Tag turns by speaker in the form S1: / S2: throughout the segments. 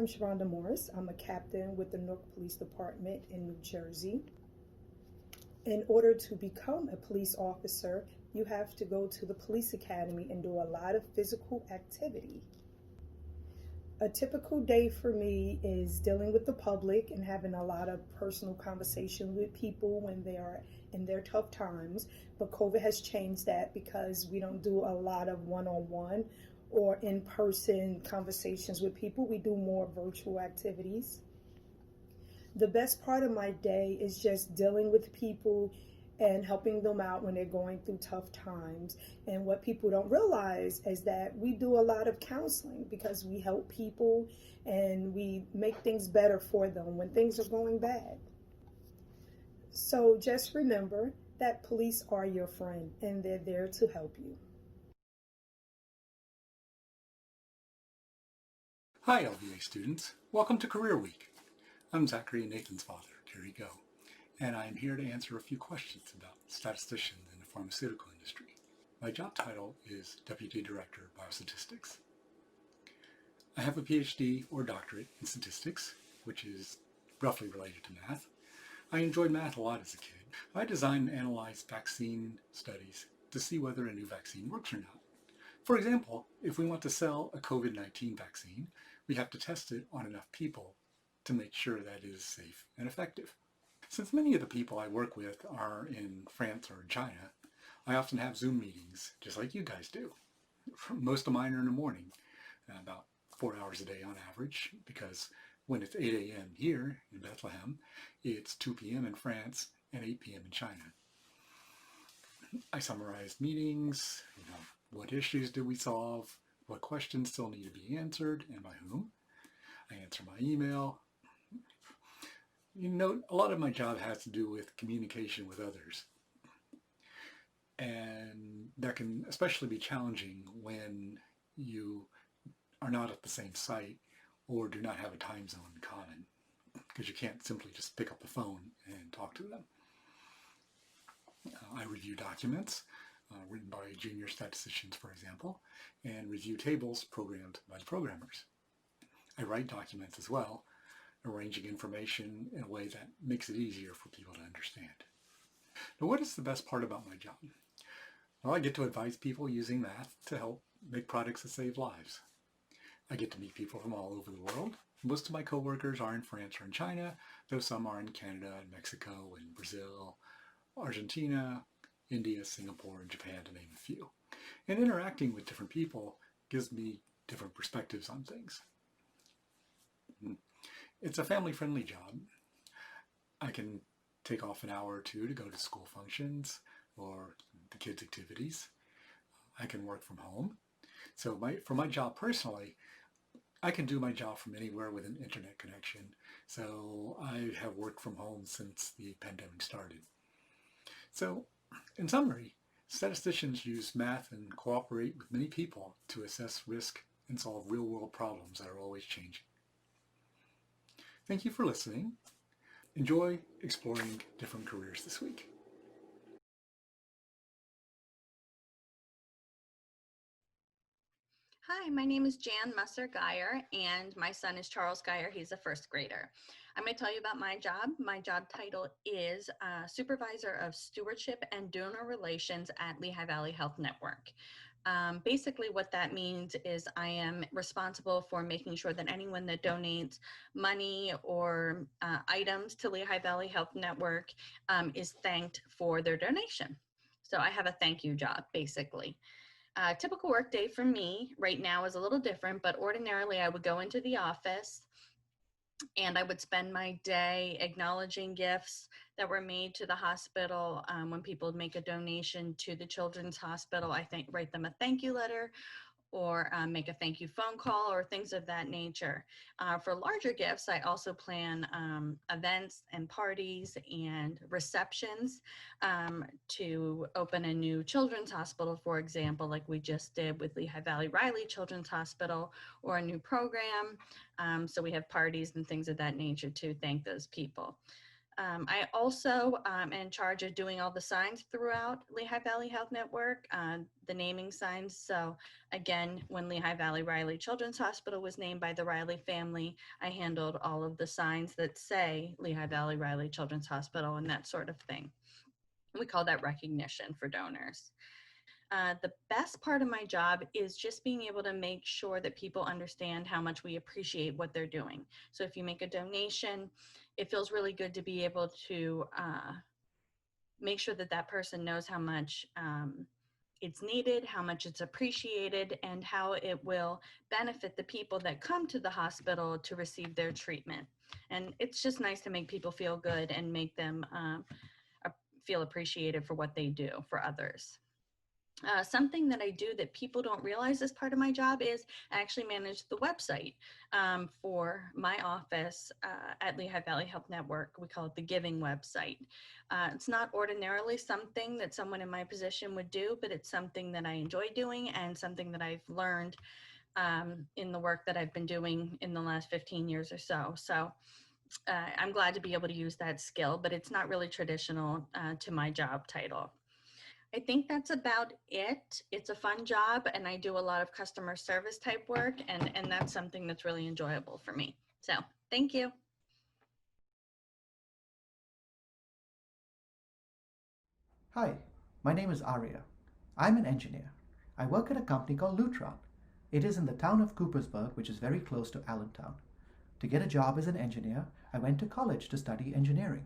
S1: I'm Sharonda Morris. I'm a captain with the Newark Police Department in New Jersey. In order to become a police officer, you have to go to the police academy and do a lot of physical activity. A typical day for me is dealing with the public and having a lot of personal conversation with people when they are in their tough times. But COVID has changed that because we don't do a lot of one-on-one or in-person conversations with people. We do more virtual activities. The best part of my day is just dealing with people and helping them out when they're going through tough times. And what people don't realize is that we do a lot of counseling because we help people and we make things better for them when things are going bad. So just remember that police are your friend and they're there to help you.
S2: Hi LVA students, welcome to Career Week. I'm Zachary and Nathan's father, Gary Go, and I'm here to answer a few questions about statisticians in the pharmaceutical industry. My job title is Deputy Director of Biostatistics. I have a PhD or doctorate in statistics, which is roughly related to math. I enjoyed math a lot as a kid. I design and analyze vaccine studies to see whether a new vaccine works or not. For example, if we want to sell a COVID-19 vaccine, we have to test it on enough people to make sure that it is safe and effective. Since many of the people I work with are in France or China, I often have Zoom meetings, just like you guys do. Most of mine are in the morning, about 4 hours a day on average, because when it's 8 a.m. here in Bethlehem, it's 2 p.m. in France and 8 p.m. in China. I summarize meetings, what issues did we solve, what questions still need to be answered, and by whom. I answer my email. A lot of my job has to do with communication with others. And that can especially be challenging when you are not at the same site or do not have a time zone in common, because you can't simply just pick up the phone and talk to them. I review documents written by junior statisticians, for example, and review tables programmed by the programmers. I write documents as well, arranging information in a way that makes it easier for people to understand. Now, what is the best part about my job? Well, I get to advise people using math to help make products that save lives. I get to meet people from all over the world. Most of my coworkers are in France or in China, though some are in Canada and Mexico and Brazil, Argentina, India, Singapore, and Japan, to name a few. And interacting with different people gives me different perspectives on things. It's a family-friendly job. I can take off an hour or two to go to school functions or the kids' activities. I can work from home. So for my job personally, I can do my job from anywhere with an internet connection. So I have worked from home since the pandemic started. So in summary, statisticians use math and cooperate with many people to assess risk and solve real-world problems that are always changing. Thank you for listening. Enjoy exploring different careers this week.
S3: Hi, my name is Jan MUSSER and my son is Charles GEIER. He's a first grader. I'm going to tell you about my job. My job title is Supervisor of Stewardship and Donor Relations at Lehigh Valley Health Network. Basically what that means is I am responsible for making sure that anyone that donates money or items to Lehigh Valley Health Network is thanked for their donation. So I have a thank you job, basically. Typical work day for me right now is a little different, but ordinarily I would go into the office and I would spend my day acknowledging gifts that were made to the hospital. When people make a donation to the Children's Hospital, I write them a thank you letter or make a thank you phone call or things of that nature. For larger gifts, I also plan events and parties and receptions to open a new children's hospital, for example, like we just did with Lehigh Valley Riley Children's Hospital, or a new program. So we have parties and things of that nature to thank those people. I also am in charge of doing all the signs throughout Lehigh Valley Health Network, the naming signs. So again, when Lehigh Valley Riley Children's Hospital was named by the Riley family, I handled all of the signs that say Lehigh Valley Riley Children's Hospital and that sort of thing. We call that recognition for donors. The best part of my job is just being able to make sure that people understand how much we appreciate what they're doing. So if you make a donation, it feels really good to be able to make sure that that person knows how much it's needed, how much it's appreciated, and how it will benefit the people that come to the hospital to receive their treatment. And it's just nice to make people feel good and make them feel appreciated for what they do for others. Something that I do that people don't realize as part of my job is I actually manage the website for my office at Lehigh Valley Health Network. We call it the Giving website. It's not ordinarily something that someone in my position would do, but it's something that I enjoy doing and something that I've learned in the work that I've been doing in the last 15 years or so. So I'm glad to be able to use that skill, but it's not really traditional to my job title. I think that's about it. It's a fun job and I do a lot of customer service type work and that's something that's really enjoyable for me. So thank you.
S4: Hi, my name is ARYA. I'm an engineer. I work at a company called Lutron. It is in the town of Coopersburg, which is very close to Allentown. To get a job as an engineer, I went to college to study engineering.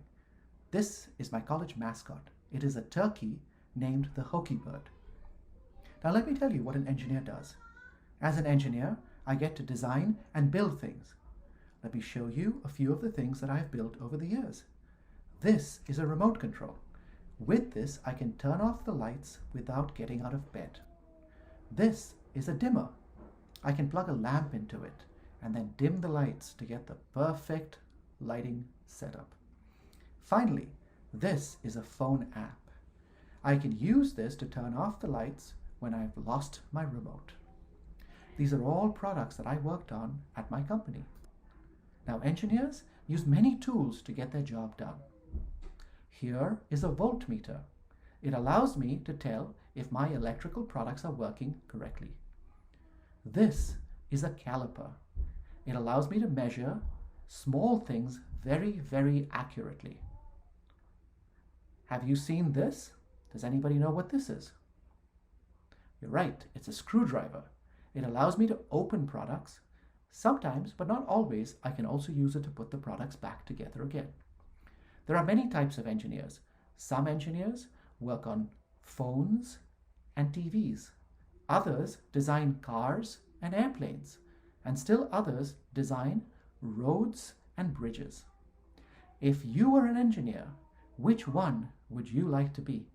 S4: This is my college mascot. It is a turkey named the Hokie Bird. Now let me tell you what an engineer does. As an engineer, I get to design and build things. Let me show you a few of the things that I have built over the years. This is a remote control. With this, I can turn off the lights without getting out of bed. This is a dimmer. I can plug a lamp into it and then dim the lights to get the perfect lighting setup. Finally, this is a phone app. I can use this to turn off the lights when I've lost my remote. These are all products that I worked on at my company. Now, engineers use many tools to get their job done. Here is a voltmeter. It allows me to tell if my electrical products are working correctly. This is a caliper. It allows me to measure small things very, very accurately. Have you seen this? Does anybody know what this is? You're right, it's a screwdriver. It allows me to open products. Sometimes, but not always, I can also use it to put the products back together again. There are many types of engineers. Some engineers work on phones and TVs. Others design cars and airplanes. And still others design roads and bridges. If you were an engineer, which one would you like to be?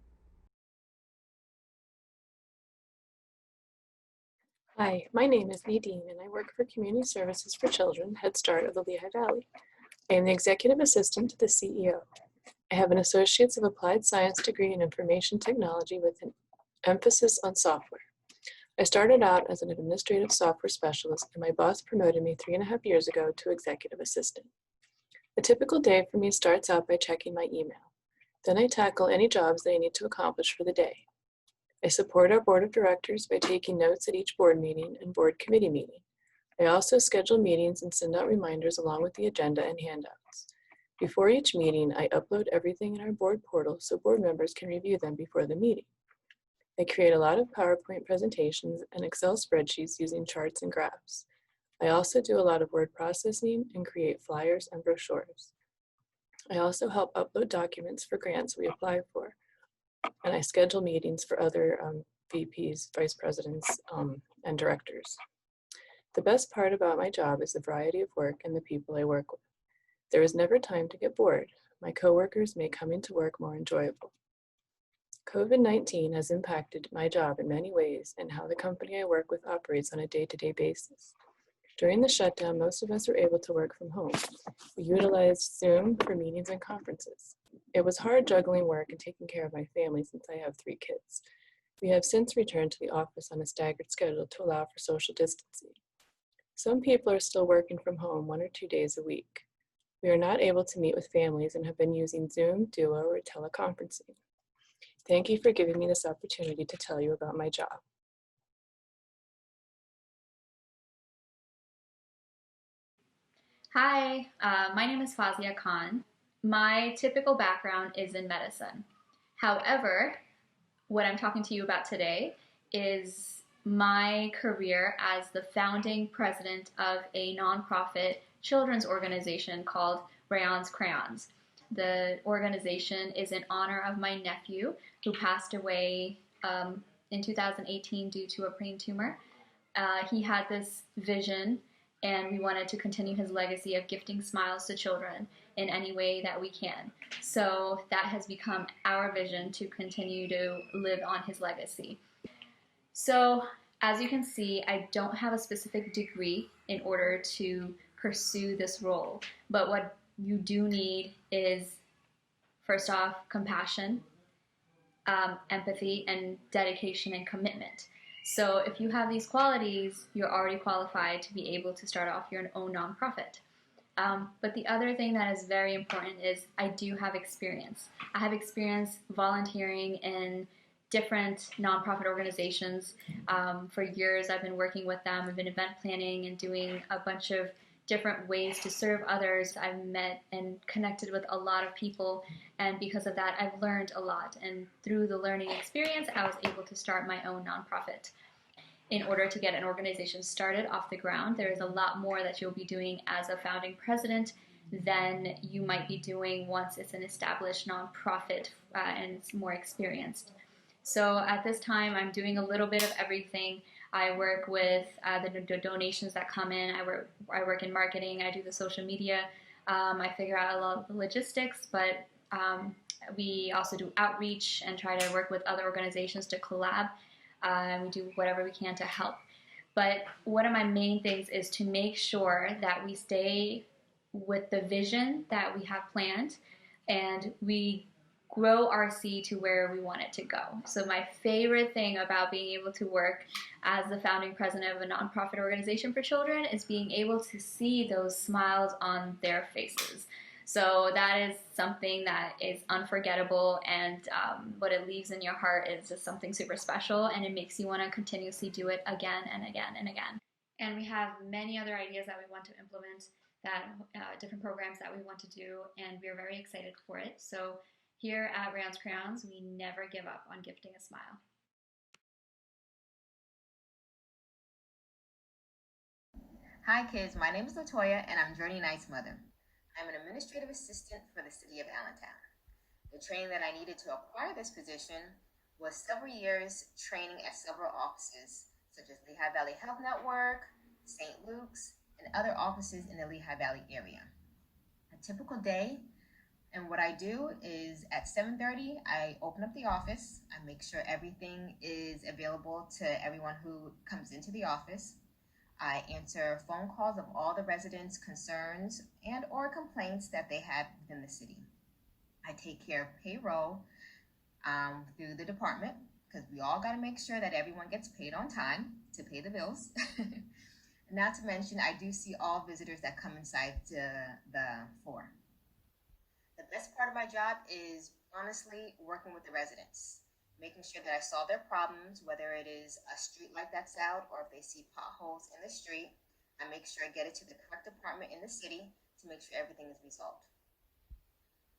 S5: Hi, my name is Nadine and I work for Community Services for Children, Head Start of the Lehigh Valley. I am the Executive Assistant to the CEO. I have an Associates of Applied Science degree in Information Technology with an emphasis on software. I started out as an administrative software specialist and my boss promoted me 3.5 years ago to Executive Assistant. A typical day for me starts out by checking my email. Then I tackle any jobs that I need to accomplish for the day. I support our board of directors by taking notes at each board meeting and board committee meeting. I also schedule meetings and send out reminders along with the agenda and handouts. Before each meeting, I upload everything in our board portal so board members can review them before the meeting. I create a lot of PowerPoint presentations and Excel spreadsheets using charts and graphs. I also do a lot of word processing and create flyers and brochures. I also help upload documents for grants we apply for. And I schedule meetings for other VPs, vice presidents, and directors. The best part about my job is the variety of work and the people I work with. There is never time to get bored. My coworkers make coming to work more enjoyable. COVID-19 has impacted my job in many ways and how the company I work with operates on a day-to-day basis. During the shutdown, most of us were able to work from home. We utilized Zoom for meetings and conferences. It was hard juggling work and taking care of my family since I have 3 kids. We have since returned to the office on a staggered schedule to allow for social distancing. Some people are still working from home 1 or 2 days a week. We are not able to meet with families and have been using Zoom, Duo, or teleconferencing. Thank you for giving me this opportunity to tell you about my job.
S6: Hi, my name is Fazia Khan. My typical background is in medicine. However, what I'm talking to you about today is my career as the founding president of a nonprofit children's organization called Rayon's Crayons. The organization is in honor of my nephew who passed away in 2018 due to a brain tumor. He had this vision, and we wanted to continue his legacy of gifting smiles to children in any way that we can. So that has become our vision, to continue to live on his legacy. So as you can see, I don't have a specific degree in order to pursue this role, but what you do need is, first off, compassion, empathy, and dedication and commitment. So if you have these qualities, you're already qualified to be able to start off your own nonprofit. But the other thing that is very important is I do have experience. I have experience volunteering in different nonprofit organizations. For years, I've been working with them. I've been event planning and doing a bunch of different ways to serve others. I've met and connected with a lot of people, and because of that, I've learned a lot. And through the learning experience, I was able to start my own nonprofit. In order to get an organization started off the ground, there is a lot more that you'll be doing as a founding president than you might be doing once it's an established nonprofit and it's more experienced. So at this time, I'm doing a little bit of everything. I work with the donations that come in. I work in marketing. I do the social media. I figure out a lot of the logistics, but we also do outreach and try to work with other organizations to collab. We do whatever we can to help. But one of my main things is to make sure that we stay with the vision that we have planned, and we grow RC to where we want it to go. So my favorite thing about being able to work as the founding president of a nonprofit organization for children is being able to see those smiles on their faces. So that is something that is unforgettable, and what it leaves in your heart is just something super special, and it makes you want to continuously do it again and again and again. And we have many other ideas that we want to implement, that different programs that we want to do, and we're very excited for it. So here at Rayon's Crayons, we never give up on gifting a smile.
S7: Hi kids, my name is LATOYA and I'm Journey Knight's mother. I'm an administrative assistant for the City of Allentown. The training that I needed to acquire this position was several years training at several offices, such as Lehigh Valley Health Network, St. Luke's, and other offices in the Lehigh Valley area. A typical day, and what I do is at 7:30, I open up the office. I make sure everything is available to everyone who comes into the office. I answer phone calls of all the residents' concerns and or complaints that they have within the city. I take care of payroll through the department, because we all got to make sure that everyone gets paid on time to pay the bills. Not to mention, I do see all visitors that come inside the floor. The best part of my job is honestly working with the residents, making sure that I solve their problems, whether it is a street light that's out or if they see potholes in the street. I make sure I get it to the correct department in the city to make sure everything is resolved.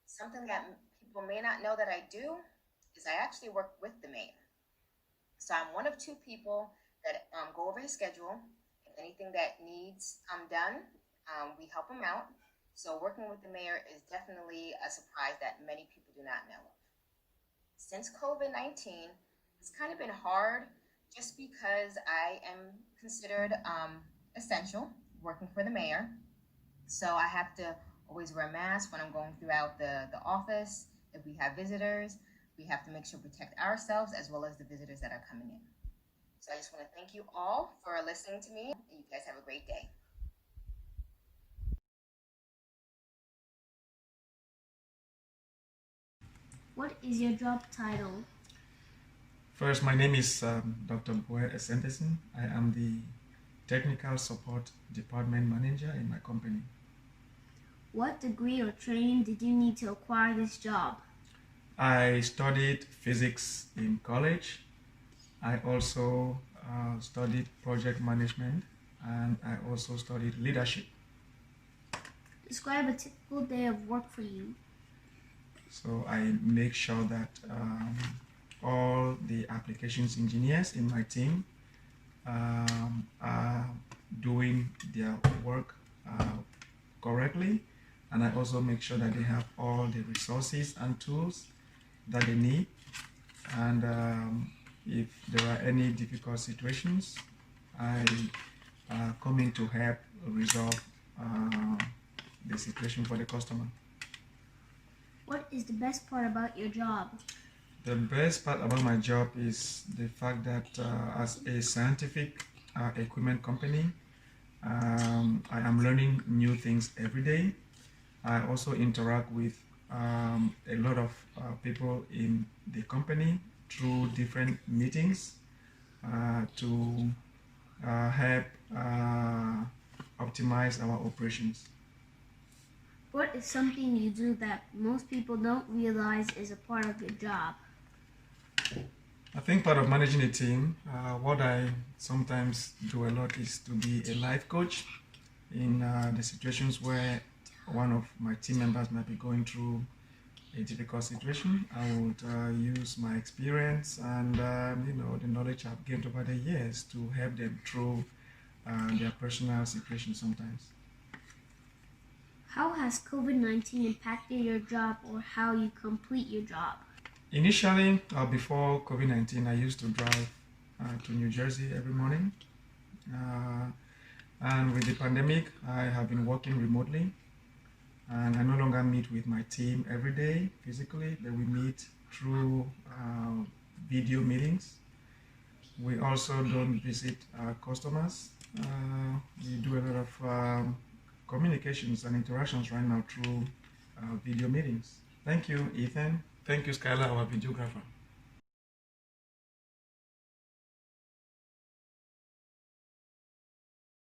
S7: Something that people may not know that I do is I actually work with the mayor. So I'm one of two people that go over his schedule. If anything that needs done, we help him out. So working with the mayor is definitely a surprise that many people do not know of. Since COVID-19, it's kind of been hard just because I am considered essential working for the mayor. So I have to always wear a mask when I'm going throughout the office. If we have visitors, we have to make sure we protect ourselves as well as the visitors that are coming in. So I just want to thank you all for listening to me. You guys have a great day.
S8: What is your job title?
S9: First, my name is Dr. Boyer Esentesen. I am the Technical Support Department Manager in my company.
S8: What degree or training did you need to acquire this job?
S9: I studied physics in college. I also studied project management, and I also studied leadership.
S8: Describe a typical day of work for you.
S9: So I make sure that all the applications engineers in my team are doing their work correctly, and I also make sure that they have all the resources and tools that they need. And if there are any difficult situations, I come in to help resolve the situation for the customer.
S8: What is the best part about your job?
S9: The best part about my job is the fact that as a scientific equipment company, I am learning new things every day. I also interact with a lot of people in the company through different meetings to help optimize our operations.
S8: What is something you do that most people don't realize is a part of your job?
S9: I think part of managing a team, what I sometimes do a lot is to be a life coach in the situations where one of my team members might be going through a difficult situation. I would use my experience and the knowledge I've gained over the years to help them through their personal situation sometimes.
S8: How has COVID-19 impacted your job or how you complete your job?
S9: Initially, before COVID-19, I used to drive to New Jersey every morning. And with the pandemic, I have been working remotely. And I no longer meet with my team every day physically, but we meet through video meetings. We also don't visit our customers. We do a lot of communications and interactions right now through video meetings. Thank you, Ethan. Thank you, Skylar, our videographer.